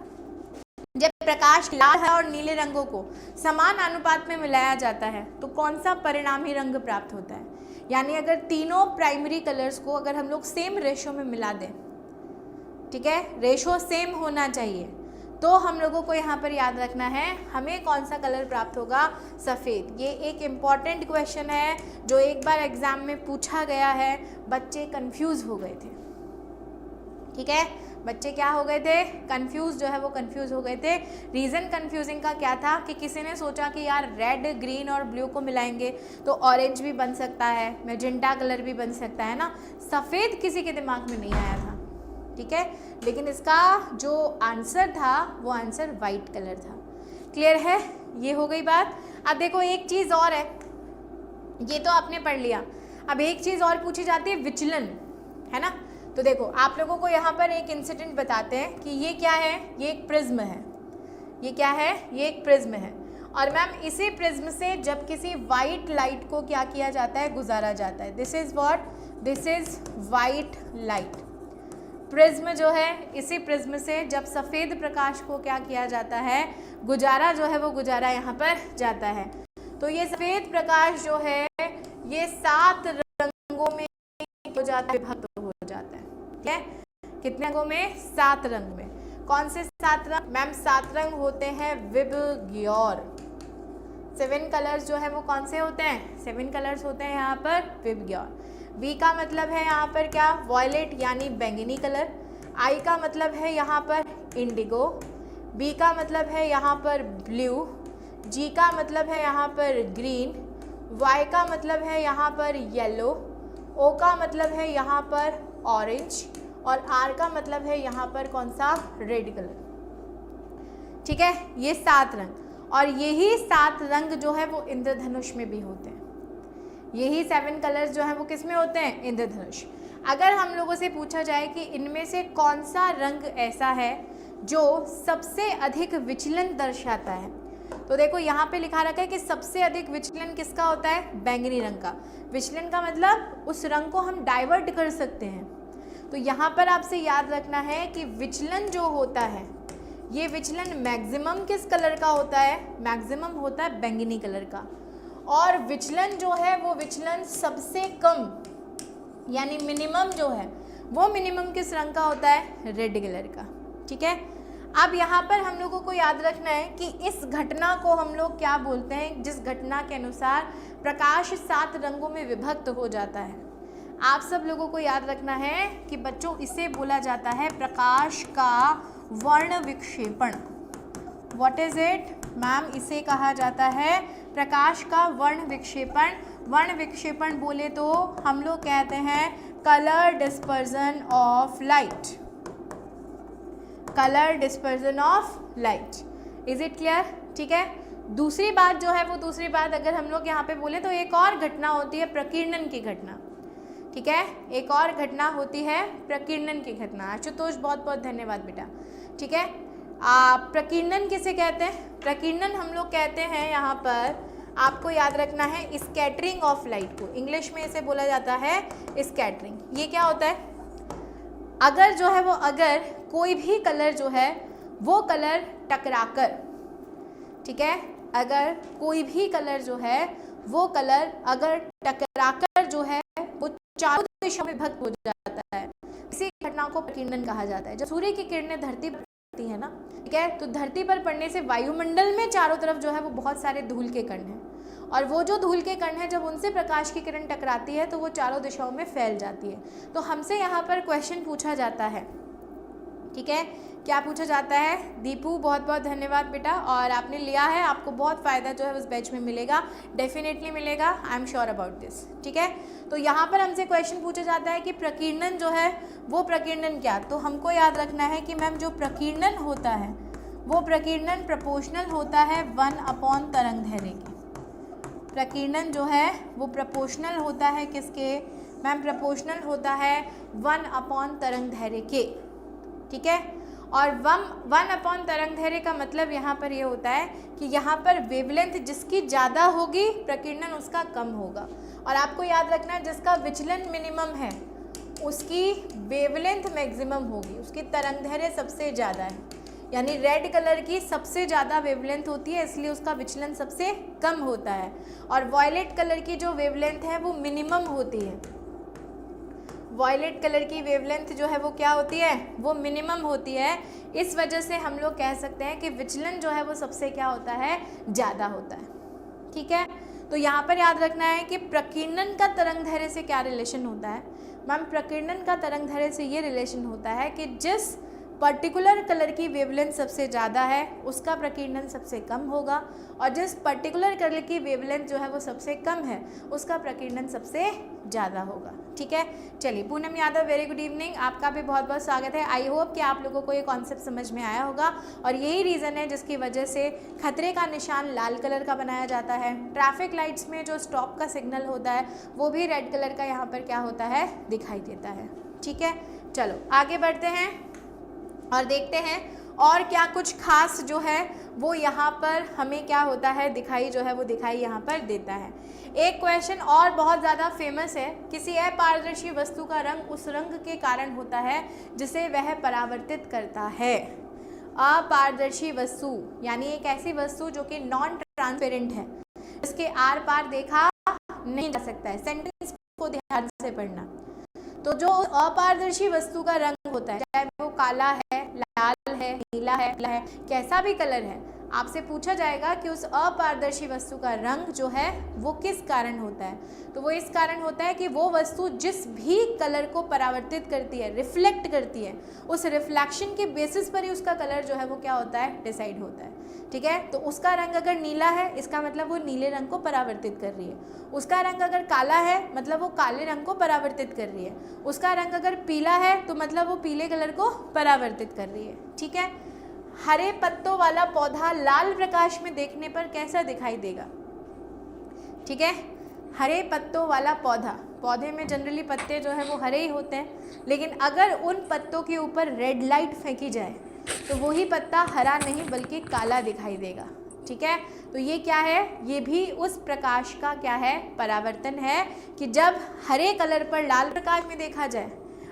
जब प्रकाश लाल और नीले रंगों को समान अनुपात में मिलाया जाता है तो कौन सा परिणामी रंग प्राप्त होता है? यानी अगर तीनों प्राइमरी कलर्स को अगर हम लोग सेम रेशो में मिला दें, ठीक है, रेशो सेम होना चाहिए, तो हम लोगों को यहाँ पर याद रखना है हमें कौन सा कलर प्राप्त होगा? सफ़ेद। ये एक इम्पॉर्टेंट क्वेश्चन है जो एक बार एग्जाम में पूछा गया है, बच्चे कंफ्यूज हो गए थे। ठीक है, बच्चे क्या हो गए थे? कंफ्यूज, जो है वो कंफ्यूज हो गए थे। रीज़न कंफ्यूजिंग का क्या था कि किसी ने सोचा कि यार रेड, ग्रीन और ब्लू को मिलाएंगे तो ऑरेंज भी बन सकता है, मैजेंटा कलर भी बन सकता है ना। सफ़ेद किसी के दिमाग में नहीं आया था। ठीक है, लेकिन इसका जो आंसर था वो आंसर वाइट कलर था। क्लियर है? ये हो गई बात। अब देखो एक चीज़ और है, ये तो आपने पढ़ लिया। अब एक चीज़ और पूछी जाती है, विचलन, है ना। तो देखो आप लोगों को यहाँ पर एक इंसिडेंट बताते हैं कि ये क्या है? ये एक प्रिज्म है। ये क्या है? ये एक प्रिज्म है। और मैम इसी प्रिज्म से जब किसी वाइट लाइट को क्या किया जाता है? गुजारा जाता है। This is what? This is white light. Prism जो है, इसी प्रिज्म से जब सफ़ेद प्रकाश को क्या किया जाता है? गुजारा जो है वो गुजारा यहाँ पर जाता है। तो ये सफ़ेद प्रकाश जो है ये 7 रंगों में हो जाता है, विभक्त हो जाता है। ठीक है, कितने रंगों में? 7 रंग में। कौन से 7 रंग? मैम 7 रंग होते हैं विबग्योर। 7 कलर्स जो है वो कौन से होते हैं? 7 कलर्स होते हैं यहाँ पर विबग्योर। बी का मतलब है यहाँ पर क्या? वॉयलेट यानी बैंगनी कलर। आई का मतलब है यहाँ पर इंडिगो। बी का मतलब है यहाँ पर ब्लू। जी का मतलब है यहाँ पर ग्रीन। वाई का मतलब है यहाँ पर येलो। ओ का मतलब है यहाँ पर ऑरेंज। और आर का मतलब है यहाँ पर कौन सा? Red colour. ठीक है, ये 7 रंग, और यही 7 रंग जो है वो इंद्रधनुष में भी होते हैं। यही 7 कलर्स जो है वो किस में होते हैं? इंद्रधनुष। अगर हम लोगों से पूछा जाए कि इनमें से कौन सा रंग ऐसा है जो सबसे अधिक विचलन दर्शाता है, तो देखो यहाँ पे लिखा रखा है कि सबसे अधिक विचलन किसका होता है? बैंगनी रंग का। विचलन का मतलब उस रंग को हम डाइवर्ट कर सकते हैं। तो यहाँ पर आपसे याद रखना है कि विचलन जो होता है, ये विचलन मैक्सिमम किस कलर का होता है? मैक्सिमम होता है बैंगनी कलर का। और विचलन जो है वो विचलन सबसे कम यानी मिनिमम जो है वो मिनिमम किस रंग का होता है? रेड कलर का। ठीक है, अब यहाँ पर हम लोगों को याद रखना है कि इस घटना को हम लोग क्या बोलते हैं? जिस घटना के अनुसार प्रकाश 7 रंगों में विभक्त हो जाता है, आप सब लोगों को याद रखना है कि बच्चों इसे बोला जाता है प्रकाश का वर्ण विक्षेपण। What is it? मैम इसे कहा जाता है प्रकाश का वर्ण विक्षेपण। वर्ण विक्षेपण बोले तो हम लोग कहते हैं colour dispersion of light. Colour dispersion of light. Is it clear? ठीक है, दूसरी बात जो है वो दूसरी बात अगर हम लोग यहाँ पे बोले तो एक और घटना होती है प्रकीर्णन की घटना। ठीक है, एक और घटना होती है प्रकीर्णन की घटना। आशुतोष बहुत बहुत धन्यवाद बेटा। ठीक है, प्रकीर्णन किसे कहते हैं? प्रकीर्णन हम लोग कहते हैं यहाँ पर, आपको याद रखना है स्कैटरिंग ऑफ लाइट को। इंग्लिश में इसे बोला जाता है स्कैटरिंग। ये क्या होता है? अगर जो है वो अगर कोई भी कलर जो है वो कलर टकराकर, ठीक है, अगर कोई भी कलर जो है वो कलर अगर टकराकर जो है चारों दिशाओं में विभक्त हो जाता है। इसी घटना को प्रकीर्णन कहा जाता है। जब सूर्य की किरणें धरती पर पड़ती है ना, ठीक है, तो धरती पर पड़ने से वायुमंडल में चारों तरफ जो है वो बहुत सारे धूल के कण हैं, और वो जो धूल के कण हैं जब उनसे प्रकाश की किरण टकराती है तो वो चारों दिशाओं में फैल जाती है। तो हमसे यहाँ पर क्वेश्चन पूछा जाता है, ठीक है, क्या पूछा जाता है? दीपू बहुत बहुत धन्यवाद बेटा, और आपने लिया है, आपको बहुत फ़ायदा जो है उस बैच में मिलेगा, डेफिनेटली मिलेगा, I am sure about this, ठीक है। तो यहाँ पर हमसे क्वेश्चन पूछा जाता है कि प्रकीर्णन जो है वो प्रकीर्णन क्या, तो हमको याद रखना है कि मैम जो प्रकीर्णन होता है वो प्रकीर्णन प्रोपोर्शनल होता है 1 तरंग दैर्घ्य की। प्रकीर्णन जो है वो प्रोपोर्शनल होता है किसके? मैम प्रोपोर्शनल होता है 1 तरंग दैर्घ्य के, ठीक है। और 1 तरंग दैर्घ्य का मतलब यहाँ पर ये होता है कि यहाँ पर वेवलेंथ जिसकी ज़्यादा होगी प्रकीर्णन उसका कम होगा, और आपको याद रखना है जिसका विचलन मिनिमम है उसकी वेवलेंथ मैक्सिमम होगी, उसकी तरंग दैर्घ्य सबसे ज़्यादा है, यानी रेड कलर की सबसे ज़्यादा वेवलेंथ होती है इसलिए उसका विचलन सबसे कम होता है, और वॉयलेट कलर की जो वेवलेंथ है वो मिनिमम होती है। वॉयलेट कलर की वेवलेंथ जो है वो क्या होती है? वो मिनिमम होती है। इस वजह से हम लोग कह सकते हैं कि विचलन जो है वो सबसे क्या होता है? ज़्यादा होता है, ठीक है। तो यहाँ पर याद रखना है कि प्रकीर्णन का तरंग दैर्घ्य से क्या रिलेशन होता है? मैम प्रकीर्णन का तरंग दैर्घ्य से ये रिलेशन होता है कि जिस पर्टिकुलर कलर की वेवलेंथ सबसे ज़्यादा है उसका प्रकीर्णन सबसे कम होगा, और जिस पर्टिकुलर कलर की वेवलेंथ जो है वो सबसे कम है उसका प्रकीर्णन सबसे ज़्यादा होगा, ठीक है। चलिए Poonam Yadav very good evening, आपका भी बहुत बहुत स्वागत है। आई होप कि आप लोगों को ये कॉन्सेप्ट समझ में आया होगा, और यही रीज़न है जिसकी वजह से खतरे का निशान लाल कलर का बनाया जाता है। ट्रैफिक लाइट्स में जो स्टॉप का सिग्नल होता है वो भी रेड कलर का यहाँ पर क्या होता है? दिखाई देता है, ठीक है। चलो आगे बढ़ते हैं और देखते हैं और क्या कुछ खास जो है वो यहाँ पर हमें क्या होता है दिखाई जो है वो दिखाई यहाँ पर देता है। एक क्वेश्चन और बहुत ज़्यादा फेमस है, किसी अपारदर्शी वस्तु का रंग उस रंग के कारण होता है जिसे वह परावर्तित करता है। अपारदर्शी वस्तु यानी एक ऐसी वस्तु जो कि नॉन ट्रांसपेरेंट है, इसके आर पार देखा नहीं जा सकता है। सेंटेंस को ध्यान से पढ़ना। तो जो अपारदर्शी वस्तु का रंग होता है, चाहे वो काला है, लाल है, नीला है, कैसा भी कलर है, आपसे पूछा जाएगा कि उस अपारदर्शी वस्तु का रंग जो है वो किस कारण होता है। तो वो इस कारण होता है कि वो वस्तु जिस भी कलर को परावर्तित करती है, रिफ्लेक्ट करती है, उस रिफ्लेक्शन के बेसिस पर ही उसका कलर जो है वो क्या होता है? डिसाइड होता है, ठीक है। तो उसका रंग अगर नीला है इसका मतलब वो नीले रंग को परावर्तित कर रही है। उसका रंग अगर काला है मतलब वो काले रंग को परावर्तित कर रही है। उसका रंग अगर पीला है तो मतलब वो पीले कलर को परावर्तित कर रही है, ठीक है। हरे पत्तों वाला पौधा लाल प्रकाश में देखने पर कैसा दिखाई देगा? ठीक है, हरे पत्तों वाला पौधे में जनरली पत्ते जो है वो हरे ही होते हैं, लेकिन अगर उन पत्तों के ऊपर रेड लाइट फेंकी जाए तो वही पत्ता हरा नहीं बल्कि काला दिखाई देगा, ठीक है। तो ये क्या है? ये भी उस प्रकाश का क्या है? परावर्तन है कि जब हरे कलर पर लाल प्रकाश में देखा जाए।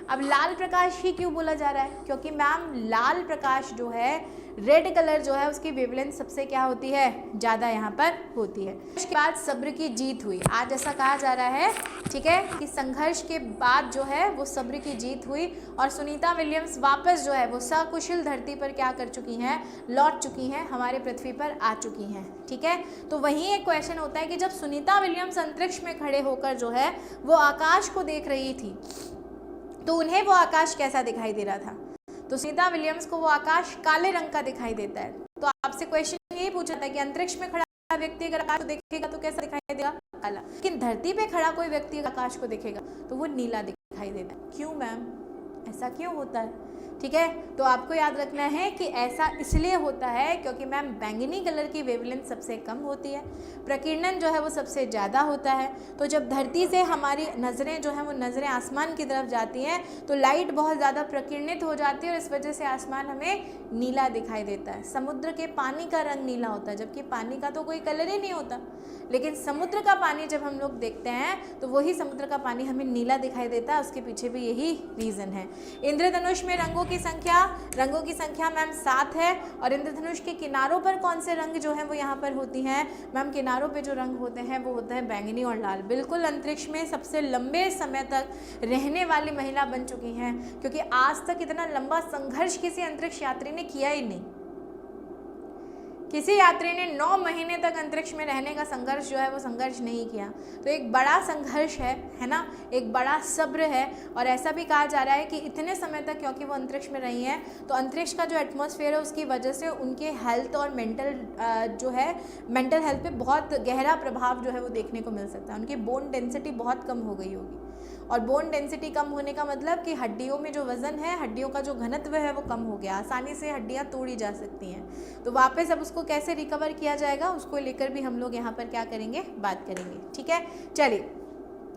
अब लाल प्रकाश ही क्यों बोला जा रहा है? क्योंकि मैम लाल प्रकाश जो है, रेड कलर जो है उसकी वेवलेंथ सबसे क्या होती है? ज़्यादा यहाँ पर होती है। उसके बाद सब्र की जीत हुई, आज ऐसा कहा जा रहा है, ठीक है, कि संघर्ष के बाद जो है वो सब्र की जीत हुई और सुनीता विलियम्स वापस जो है वो सकुशल धरती पर क्या कर चुकी हैं? लौट चुकी हैं, हमारे पृथ्वी पर आ चुकी हैं, ठीक है। तो वहीं एक क्वेश्चन होता है कि जब सुनीता विलियम्स अंतरिक्ष में खड़े होकर जो है वो आकाश को देख रही थी तो उन्हें वो आकाश कैसा दिखाई दे रहा था? तो सुनीता विलियम्स को वो आकाश काले रंग का दिखाई देता है। तो आपसे क्वेश्चन यही पूछा था कि अंतरिक्ष में खड़ा व्यक्ति अगर आकाश को देखेगा तो कैसा दिखाई देगा? काला। लेकिन धरती पे खड़ा कोई व्यक्ति आकाश को देखेगा तो वो नीला दिखाई देता है। क्यों मैम, ऐसा क्यों होता है? ठीक है, तो आपको याद रखना है कि ऐसा इसलिए होता है क्योंकि मैम बैंगनी कलर की वेवलेंथ सबसे कम होती है, प्रकीर्णन जो है वो सबसे ज़्यादा होता है। तो जब धरती से हमारी नज़रें जो हैं वो नज़रें आसमान की तरफ जाती हैं तो लाइट बहुत ज़्यादा प्रकीर्णित हो जाती है और इस वजह से आसमान हमें नीला दिखाई देता है। समुद्र के पानी का रंग नीला होता है, जबकि पानी का तो कोई कलर ही नहीं होता, लेकिन समुद्र का पानी जब हम लोग देखते हैं तो वही समुद्र का पानी हमें नीला दिखाई देता है। उसके पीछे भी यही रीज़न है। इंद्रधनुष में रंगों की संख्या मैम 7 है। और इंद्रधनुष के किनारों पर कौन से रंग जो है वो यहाँ पर होती हैं मैम? किनारों पे जो रंग होते हैं वो होता है बैंगनी और लाल। बिल्कुल अंतरिक्ष में सबसे लंबे समय तक रहने वाली महिला बन चुकी हैं, क्योंकि आज तक इतना लंबा संघर्ष किसी अंतरिक्ष यात्री ने किया ही नहीं। किसी यात्री ने 9 महीने तक अंतरिक्ष में रहने का संघर्ष जो है वो संघर्ष नहीं किया। तो एक बड़ा संघर्ष है ना, एक बड़ा सब्र है। और ऐसा भी कहा जा रहा है कि इतने समय तक क्योंकि वो अंतरिक्ष में रही हैं, तो अंतरिक्ष का जो एटमॉस्फेयर है उसकी वजह से उनके हेल्थ और मेंटल हेल्थ पे बहुत गहरा प्रभाव जो है वो देखने को मिल सकता है। उनकी बोन डेंसिटी बहुत कम हो गई होगी, और बोन डेंसिटी कम होने का मतलब कि हड्डियों में जो वज़न है, हड्डियों का जो घनत्व है वो कम हो गया, आसानी से हड्डियाँ तोड़ी जा सकती हैं। तो वापस अब उसको कैसे रिकवर किया जाएगा, उसको लेकर भी हम लोग यहाँ पर क्या करेंगे, बात करेंगे। ठीक है, चलिए।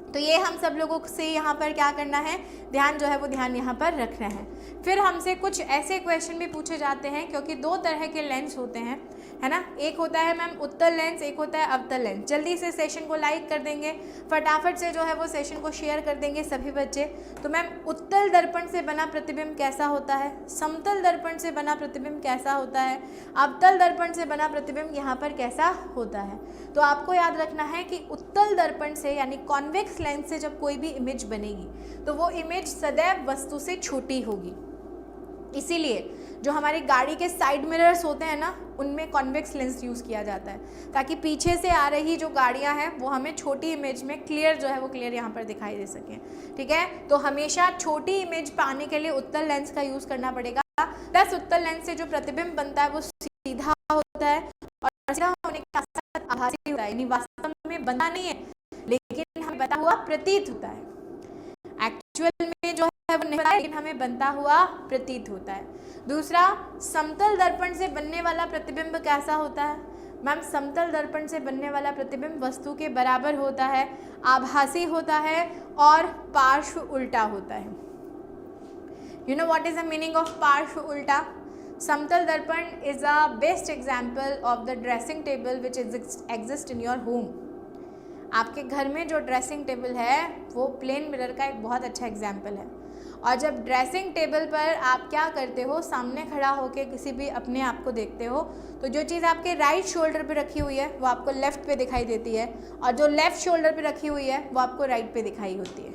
तो ये हम सब लोगों से यहाँ पर क्या करना है, ध्यान जो है वो ध्यान यहाँ पर रखना है। फिर हमसे कुछ ऐसे क्वेश्चन भी पूछे जाते हैं, क्योंकि 2 तरह के लेंस होते हैं, है ना। एक होता है मैम उत्तल लेंस, एक होता है अवतल लेंस। जल्दी से सेशन को लाइक कर देंगे, फटाफट से जो है वो सेशन को शेयर कर देंगे सभी बच्चे। तो मैम उत्तल दर्पण से बना प्रतिबिंब कैसा होता है, समतल दर्पण से बना प्रतिबिंब कैसा होता है, अवतल दर्पण से बना प्रतिबिंब यहाँ पर कैसा होता है। तो आपको याद रखना है कि उत्तल दर्पण से यानी कॉन्वेक्स लेंस से जब कोई भी इमेज बनेगी तो वो इमेज सदैव वस्तु से छोटी होगी। इसीलिए जो हमारी गाड़ी के साइड मिरर्स होते हैं ना, उनमें कॉन्वेक्स लेंस यूज़ किया जाता है, ताकि पीछे से आ रही जो गाड़ियां हैं वो हमें छोटी इमेज में क्लियर जो है वो क्लियर यहाँ पर दिखाई दे सकें। ठीक है, तो हमेशा छोटी इमेज पाने के लिए उत्तल लेंस का यूज़ करना पड़ेगा। प्लस उत्तल लेंस से जो प्रतिबिंब बनता है वो सीधा होता है, और सीधा होने के साथ आभासी होता है, यानी वास्तव में बनता नहीं है, लेकिन हमें बना हुआ प्रतीत होता है। एक्चुअल में जो है वो नहीं होता है, लेकिन हमें बनता हुआ प्रतीत होता है। दूसरा, समतल दर्पण से बनने वाला प्रतिबिंब कैसा होता है मैम? समतल दर्पण से बनने वाला प्रतिबिंब वस्तु के बराबर होता है, आभासी होता है और पार्श्व उल्टा होता है। You know what is the meaning of पार्श्व उल्टा? समतल दर्पण is a best example of the dressing table which exist in your home. आपके घर में जो ड्रेसिंग टेबल है वो प्लेन मिरर का एक बहुत अच्छा एग्जाम्पल है। और जब ड्रेसिंग टेबल पर आप क्या करते हो, सामने खड़ा होकर किसी भी अपने आप को देखते हो, तो जो चीज़ आपके राइट शोल्डर पे रखी हुई है वो आपको लेफ़्ट पे दिखाई देती है, और जो लेफ़्ट शोल्डर पे रखी हुई है वो आपको राइट पे दिखाई होती है।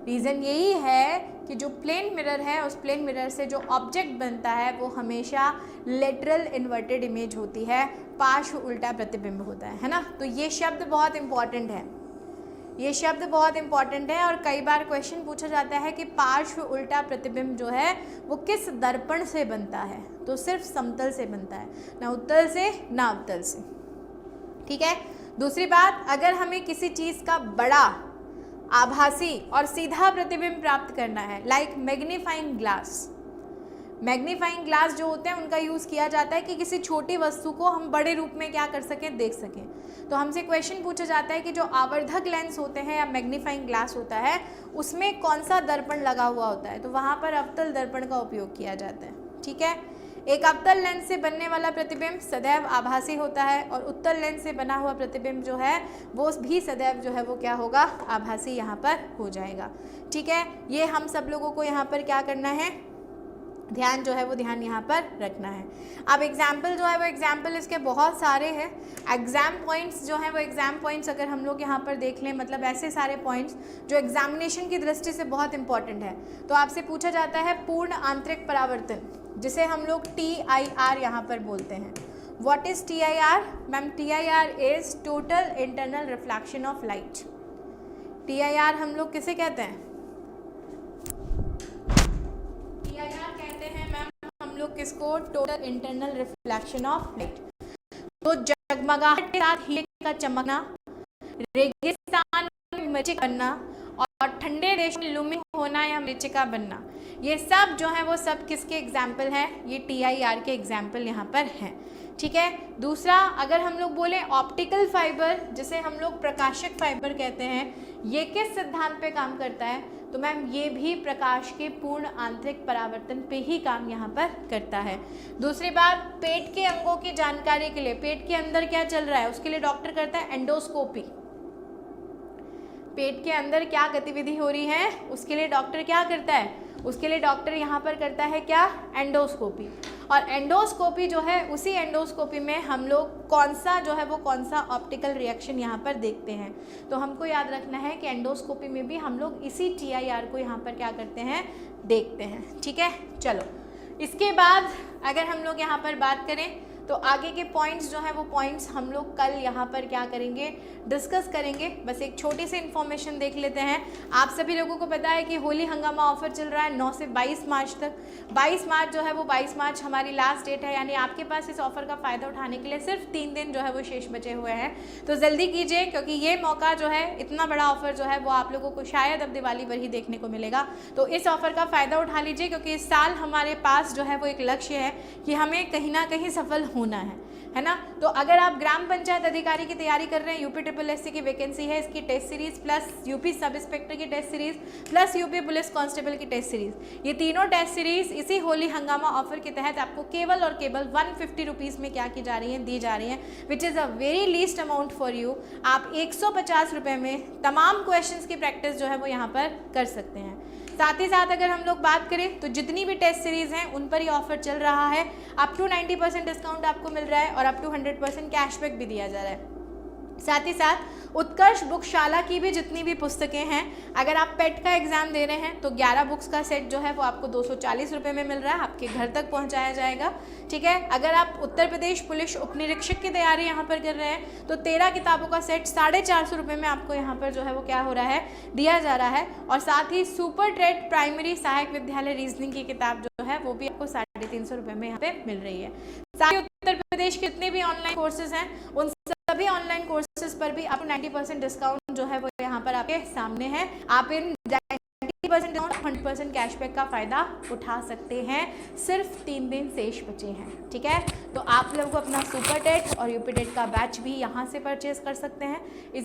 रीज़न यही है कि जो प्लेन मिरर है, उस प्लेन मिरर से जो ऑब्जेक्ट बनता है वो हमेशा लेटरल इन्वर्टेड इमेज होती है, पार्श्व उल्टा प्रतिबिंब होता है ना। तो ये शब्द बहुत इंपॉर्टेंट है, ये शब्द बहुत इंपॉर्टेंट है। और कई बार क्वेश्चन पूछा जाता है कि पार्श्व उल्टा प्रतिबिंब जो है वो किस दर्पण से बनता है, तो सिर्फ समतल से बनता है, ना उत्तल से ना अवतल से। ठीक है। दूसरी बात, अगर हमें किसी चीज़ का बड़ा, आभासी और सीधा प्रतिबिंब प्राप्त करना है, like magnifying glass. Magnifying glass जो होते हैं उनका यूज़ किया जाता है कि किसी छोटी वस्तु को हम बड़े रूप में क्या कर सकें, देख सकें। तो हमसे क्वेश्चन पूछा जाता है कि जो आवर्धक लेंस होते हैं या मैग्नीफाइंग ग्लास होता है उसमें कौन सा दर्पण लगा हुआ होता है, तो वहाँ पर अवतल दर्पण का उपयोग किया जाता है। ठीक है। एक अवतल लेंस से बनने वाला प्रतिबिंब सदैव आभासी होता है, और उत्तल लेंस से बना हुआ प्रतिबिंब जो है वो भी सदैव जो है वो क्या होगा, आभासी यहाँ पर हो जाएगा। ठीक है। ये हम सब लोगों को यहाँ पर क्या करना है, ध्यान जो है वो ध्यान यहाँ पर रखना है। अब एग्जाम्पल जो है वो एग्जाम्पल इसके बहुत सारे हैं। एग्जाम पॉइंट्स जो हैं वो एग्जाम पॉइंट्स अगर हम लोग यहाँ पर देख लें, मतलब ऐसे सारे पॉइंट्स जो एग्जामिनेशन की दृष्टि से बहुत इंपॉर्टेंट है। तो आपसे पूछा जाता है पूर्ण आंतरिक परावर्तन, जिसे हम लोग TIR यहाँ पर बोलते हैं। What is TIR ma'am? TIR is total internal reflection of light. TIR हम लोग किसे कहते हैं? TIR कहते हैं मैम हम लोग किसको? Total internal reflection of light. तो जगमगाहट के साथ हीरे का चमकना, रेगिस्तान में मरीचिका बनना, और ठंडे देश में लूमी होना या मरीचिका बनना, ये सब जो है वो सब किसके एग्जाम्पल हैं? ये TIR के एग्जाम्पल यहाँ पर हैं। ठीक है। दूसरा, अगर हम लोग बोलें ऑप्टिकल फाइबर, जिसे हम लोग प्रकाशक फाइबर कहते हैं, ये किस सिद्धांत पे काम करता है? तो मैम ये भी प्रकाश के पूर्ण आंतरिक परावर्तन पे ही काम यहाँ पर करता है। दूसरी बात, पेट के अंगों की जानकारी के लिए, पेट के अंदर क्या चल रहा है उसके लिए डॉक्टर करता है एंडोस्कोपी। पेट के अंदर क्या गतिविधि हो रही है, उसके लिए डॉक्टर क्या करता है, उसके लिए डॉक्टर यहाँ पर करता है क्या, एंडोस्कोपी। और एंडोस्कोपी जो है, उसी एंडोस्कोपी में हम लोग कौन सा जो है वो कौन सा ऑप्टिकल रिएक्शन यहाँ पर देखते हैं। तो हमको याद रखना है कि एंडोस्कोपी में भी हम लोग इसी TIR को यहाँ पर क्या करते हैं, देखते हैं। ठीक है, चलो इसके बाद अगर हम लोग यहाँ पर बात करें तो आगे के पॉइंट्स जो है वो पॉइंट्स हम लोग कल यहाँ पर क्या करेंगे, डिस्कस करेंगे। बस एक छोटी सी इन्फॉर्मेशन देख लेते हैं। आप सभी लोगों को पता है कि होली हंगामा ऑफर चल रहा है 9 से 22 मार्च तक। 22 मार्च जो है वो 22 मार्च हमारी लास्ट डेट है, यानी आपके पास इस ऑफर का फ़ायदा उठाने के लिए सिर्फ 3 दिन जो है वो शेष बचे हुए हैं। तो जल्दी कीजिए, क्योंकि ये मौका जो है, इतना बड़ा ऑफर जो है वो आप लोगों को शायद अब दिवाली पर ही देखने को मिलेगा। तो इस ऑफर का फ़ायदा उठा लीजिए, क्योंकि इस साल हमारे पास जो है वो एक लक्ष्य है कि हमें कहीं ना कहीं सफल होना है ना। तो अगर आप ग्राम पंचायत अधिकारी की तैयारी कर रहे हैं, यूपी SSSC की वैकेंसी है, इसकी test series plus UP sub inspector की test series plus UP police constable की टेस्ट सीरीज, ये तीनों टेस्ट सीरीज इसी होली हंगामा ऑफर के तहत आपको केवल और केवल 150 रुपीज़ में क्या की जा रही हैं, दी जा रही हैं, which is a very least amount for you. आप 150 रुपये में तमाम क्वेश्चंस की प्रैक्टिस जो है वो यहाँ पर कर सकते हैं। साथ ही साथ अगर हम लोग बात करें तो जितनी भी टेस्ट सीरीज़ हैं उन पर ही ऑफर चल रहा है। अप टू 90% डिस्काउंट आपको मिल रहा है और अप टू 100% कैशबैक भी दिया जा रहा है। साथ ही साथ उत्कर्ष बुकशाला की भी जितनी भी पुस्तकें हैं, अगर आप पेट का एग्जाम दे रहे हैं तो 11 बुक्स का सेट जो है वो आपको 240 रुपये में मिल रहा है, आपके घर तक पहुंचाया जाएगा। ठीक है, अगर आप उत्तर प्रदेश पुलिस उपनिरीक्षक की तैयारी यहाँ पर कर रहे हैं तो 13 किताबों का सेट 450 रुपये में आपको यहाँ पर जो है वो क्या हो रहा है, दिया जा रहा है। और साथ ही सुपर ट्रेड प्राइमरी सहायक विद्यालय रीजनिंग की किताब जो है वो भी आपको 350 रुपये में यहाँ पे मिल रही है। साथ ही उत्तर प्रदेश के जितने भी ऑनलाइन कोर्सेज हैं उन सभी ऑनलाइन कोर्सेज पर भी आप 90% डिस्काउंट जो है वो यहाँ पर आपके सामने है। आप इन 90% डिस्काउंट 100% कैशबैक का फ़ायदा उठा सकते हैं। सिर्फ 3 दिन शेष बचे हैं। ठीक है, तो आप लोग अपना सुपर टेट और यूपी टेट का बैच भी यहाँ से परचेज कर सकते हैं।